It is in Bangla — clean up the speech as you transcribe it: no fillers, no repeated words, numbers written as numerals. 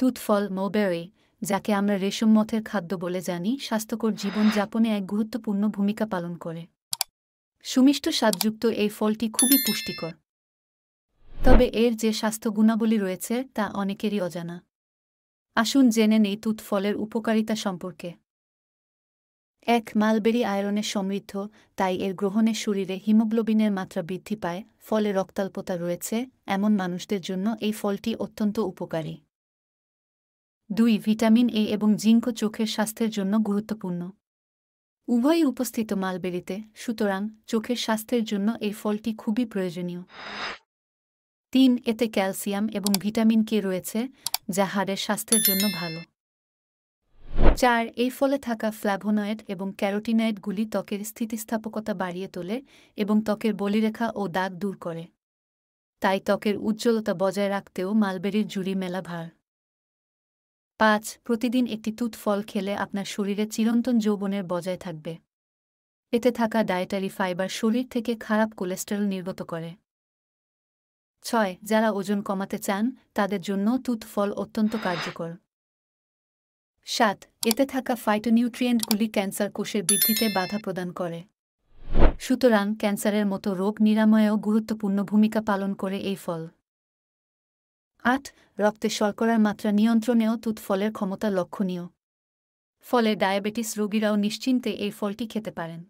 তুত ফল মৌবেরি, যাকে আমরা রেশম মথের খাদ্য বলে জানি, স্বাস্থ্যকর জীবনযাপনে এক গুরুত্বপূর্ণ ভূমিকা পালন করে। সুমিষ্ট স্বাদযুক্ত এই ফলটি খুবই পুষ্টিকর। তবে এর যে স্বাস্থ্য গুণাবলী রয়েছে তা অনেকেরই অজানা। আসুন জেনে নেই তুত ফলের উপকারিতা সম্পর্কে। ১. মালবেরি আয়রনে সমৃদ্ধ, তাই এর গ্রহণে শরীরে হিমোগ্লোবিনের মাত্রা বৃদ্ধি পায়। ফলে রক্তাল্পতা রয়েছে এমন মানুষদের জন্য এই ফলটি অত্যন্ত উপকারী। ২. ভিটামিন এ এবং জিঙ্ক চোখের স্বাস্থ্যের জন্য গুরুত্বপূর্ণ। উভয়ই উপস্থিত মালবেরিতে, সুতরাং চোখের স্বাস্থ্যের জন্য এই ফলটি খুবই প্রয়োজনীয়। ৩. এতে ক্যালসিয়াম এবং ভিটামিন কে রয়েছে, যা হাড়ের স্বাস্থ্যের জন্য ভালো। ৪. এই ফলে থাকা ফ্ল্যাভোনয়েড এবং ক্যারোটিনয়েডগুলি ত্বকের স্থিতিস্থাপকতা বাড়িয়ে তোলে এবং ত্বকের বলিরেখা ও দাগ দূর করে। তাই ত্বকের উজ্জ্বলতা বজায় রাখতেও মালবেরির জুড়ি মেলা ভার। ৫. প্রতিদিন একটি তুত ফল খেলে আপনার শরীরে চিরন্তন যৌবনের বজায় থাকবে। এতে থাকা ডায়েটারি ফাইবার শরীর থেকে খারাপ কোলেস্টেরল নির্গত করে। ৬. যারা ওজন কমাতে চান তাদের জন্য তুত ফল অত্যন্ত কার্যকর। ৭. এতে থাকা ফাইটোনিউট্রিয়েন্টগুলি ক্যান্সার কোষের বৃদ্ধিতে বাধা প্রদান করে। সুতরাং ক্যান্সারের মতো রোগ নিরাময়েও গুরুত্বপূর্ণ ভূমিকা পালন করে এই ফল। ৮. রক্তে শর্করার মাত্রা নিয়ন্ত্রণেও তুত ফলের ক্ষমতা লক্ষণীয়। ফলে ডায়াবেটিস রোগীরাও নিশ্চিন্তে এই ফলটি খেতে পারেন।